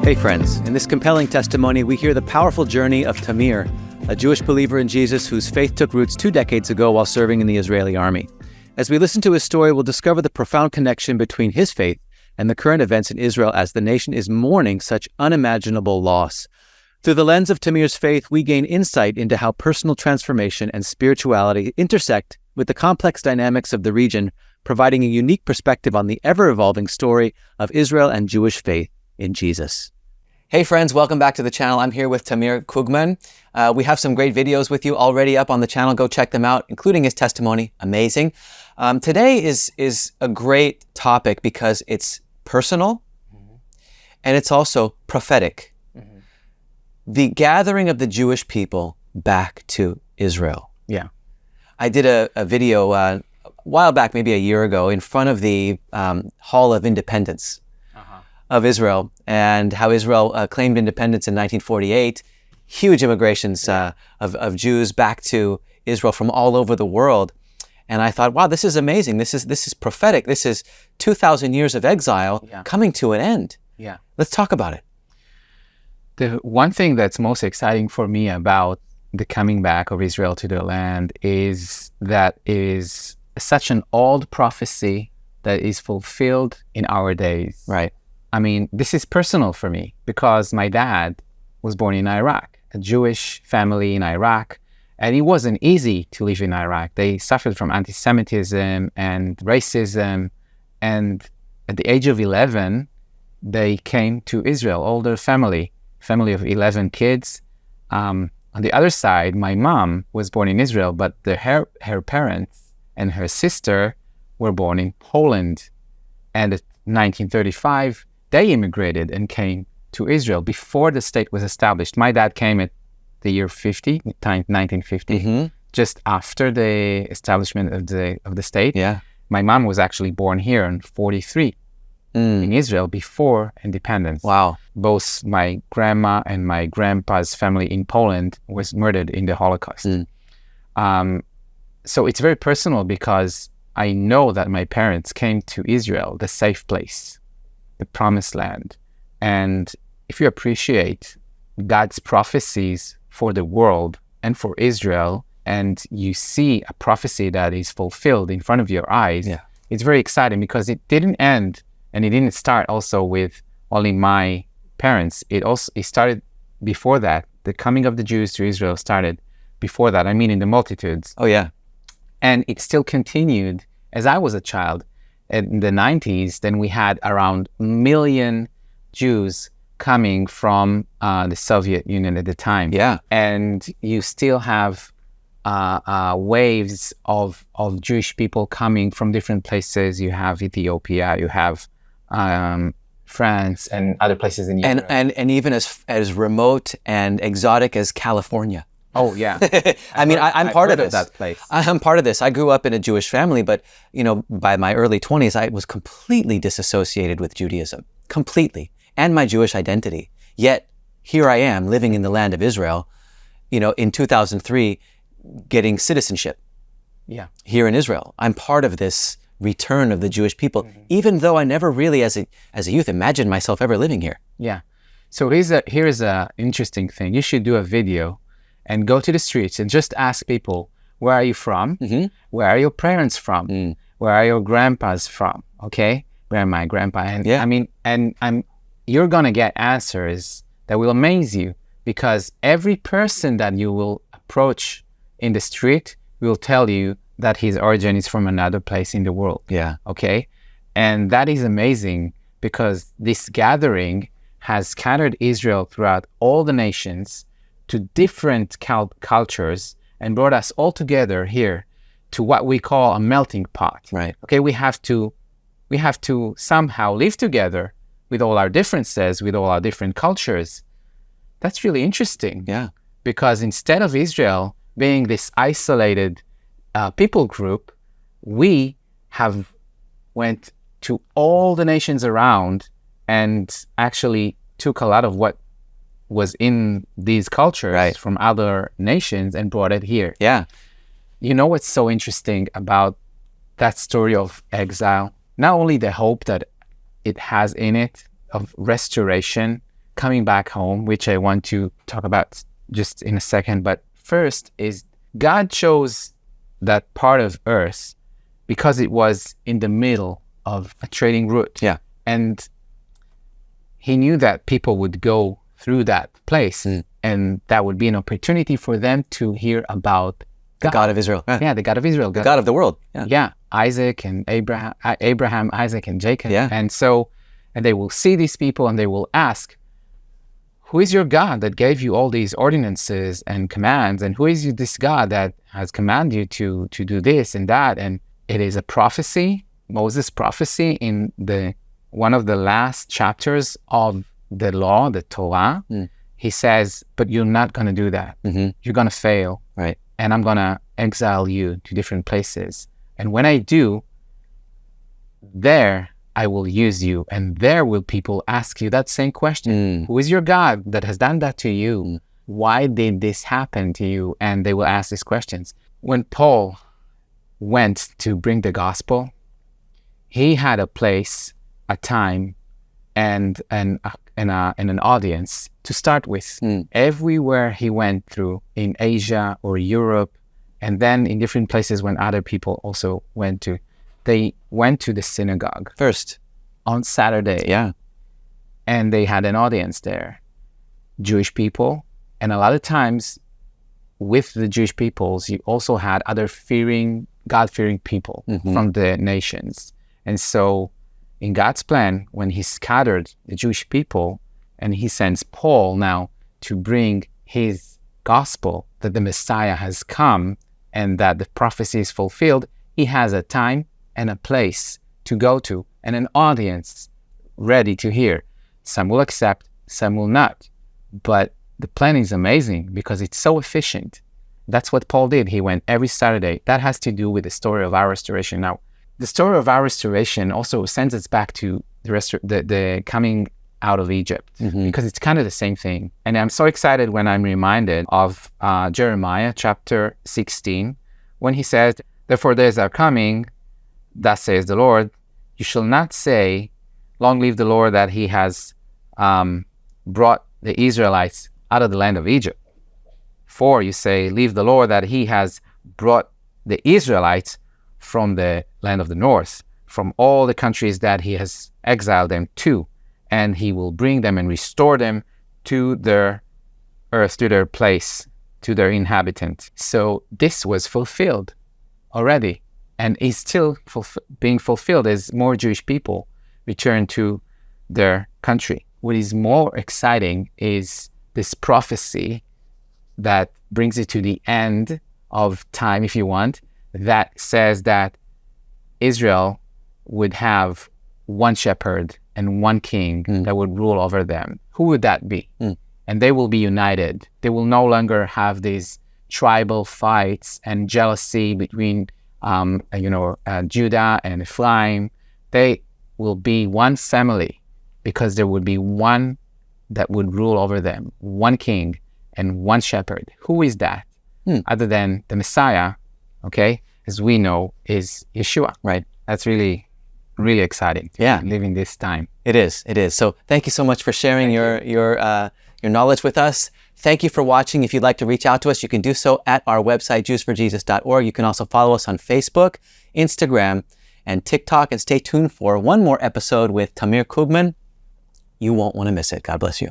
Hey friends, in this compelling testimony, we hear the powerful journey of Tamir, a Jewish believer in Jesus whose faith took roots 2 decades ago while serving in the Israeli army. As we listen to his story, we'll discover the profound connection between his faith and the current events in Israel as the nation is mourning such unimaginable loss. Through the lens of Tamir's faith, we gain insight into how personal transformation and spirituality intersect with the complex dynamics of the region, providing a unique perspective on the ever-evolving story of Israel and Jewish faith in Jesus. Hey friends, welcome back to the channel. I'm here with Tamir Kugman. We have some great videos with you already up on the channel. Go check them out, including his testimony. Amazing. Today is a great topic because it's personal and it's also prophetic. The gathering of the Jewish people back to Israel. Yeah. I did a video a while back, maybe a year ago, in front of the Hall of Independence of Israel, and how Israel claimed independence in 1948. Huge immigrations of Jews back to Israel from all over the world. And I thought, wow, this is amazing. This is prophetic. This is 2,000 years of exile coming to an end. Yeah. Let's talk about it. The one thing that's most exciting for me about the coming back of Israel to the land is that it is such an old prophecy that is fulfilled in our days. Right. I mean, this is personal for me because my dad was born in Iraq, a Jewish family in Iraq, and it wasn't easy to live in Iraq. They suffered from anti-Semitism and racism, and at the age of 11, they came to Israel, older family of 11 kids. On the other side, my mom was born in Israel, but her parents and her sister were born in Poland, and in 1935, they immigrated and came to Israel before the state was established. My dad came at the year 1950, just after the establishment of the state. Yeah. My mom was actually born here in 43 in Israel before independence. Wow. Both my grandma and my grandpa's family in Poland was murdered in the Holocaust. So it's very personal because I know that my parents came to Israel, the safe place, the promised land. And if you appreciate God's prophecies for the world and for Israel, and you see a prophecy that is fulfilled in front of your eyes, it's very exciting because it didn't end and it didn't start also with only my parents. It started before that. The coming of the Jews to Israel started before that. I mean, in the multitudes. Oh, yeah. And it still continued as I was a child. In the 90s, then we had around 1 million Jews coming from the Soviet Union at the time. Yeah. And you still have waves of Jewish people coming from different places. You have Ethiopia, you have France, and other places in Europe. And even as remote and exotic as California. Oh, yeah. I'm part of this. That place. I'm part of this. I grew up in a Jewish family, but, by my early 20s, I was completely disassociated with Judaism. Completely. And my Jewish identity. Yet, here I am, living in the land of Israel, in 2003, getting citizenship. Yeah. Here in Israel. I'm part of this return of the Jewish people, even though I never really, as a youth, imagined myself ever living here. Yeah. So here's a interesting thing. You should do a video and go to the streets and just ask people, where are you from? Where are your parents from? Where are your grandpas from? Okay? Grandma, grandpa. And you're going to get answers that will amaze you because every person that you will approach in the street will tell you that his origin is from another place in the world. Yeah. Okay? And that is amazing because this gathering has scattered Israel throughout all the nations to different cultures and brought us all together here to what we call a melting pot. Right. Okay, we have to somehow live together with all our differences, with all our different cultures. That's really interesting. Yeah. Because instead of Israel being this isolated people group, we have went to all the nations around and actually took a lot of what was in these cultures from other nations and brought it here. Yeah. You know what's so interesting about that story of exile? Not only the hope that it has in it of restoration coming back home, which I want to talk about just in a second. But first is God chose that part of earth because it was in the middle of a trading route. Yeah. And he knew that people would go through that place and that would be an opportunity for them to hear about The God of Israel. Yeah, the God of Israel. The God of the world. Yeah. Isaac and Abraham, Isaac and Jacob. Yeah. And they will see these people and they will ask, who is your God that gave you all these ordinances and commands? And who is this God that has commanded you to do this and that? And it is a prophecy, Moses' prophecy in one of the last chapters of the law, the Torah. He says, but you're not going to do that. You're going to fail. Right. And I'm going to exile you to different places. And when I do, there I will use you. And there will people ask you that same question. Who is your God that has done that to you? Why did this happen to you? And they will ask these questions. When Paul went to bring the gospel, he had a place, a time, and an audience to start with. Everywhere he went through, in Asia or Europe, and then in different places when other people also went to, they went to the synagogue First. on Saturday. Yeah. And they had an audience there, Jewish people. And a lot of times with the Jewish peoples, you also had other God-fearing people from the nations. And so in God's plan, when he scattered the Jewish people and he sends Paul now to bring his gospel that the Messiah has come and that the prophecy is fulfilled, he has a time and a place to go to and an audience ready to hear. Some will accept, some will not. But the plan is amazing because it's so efficient. That's what Paul did. He went every Saturday. That has to do with the story of our restoration. Now, the story of our restoration also sends us back to the coming out of Egypt because it's kind of the same thing. And I'm so excited when I'm reminded of Jeremiah chapter 16, when he says, therefore days are coming, thus says the Lord, you shall not say, long live the Lord that he has brought the Israelites out of the land of Egypt. For you say, leave the Lord that he has brought the Israelites from the land of the north, from all the countries that he has exiled them to, and he will bring them and restore them to their earth, to their place, to their inhabitant. So this was fulfilled already, and is still being fulfilled as more Jewish people return to their country. What is more exciting is this prophecy that brings it to the end of time, if you want, that says that Israel would have one shepherd and one king that would rule over them. Who would that be? And they will be united. They will no longer have these tribal fights and jealousy between Judah and Ephraim. They will be one family because there would be one that would rule over them, one king and one shepherd. Who is that? Other than the Messiah, okay, as we know, is Yeshua. Right. That's really, really exciting. Yeah. Living this time. It is. So thank you so much for sharing your knowledge with us. Thank you for watching. If you'd like to reach out to us, you can do so at our website, jewsforjesus.org. You can also follow us on Facebook, Instagram, and TikTok. And stay tuned for one more episode with Tamir Kugman. You won't want to miss it. God bless you.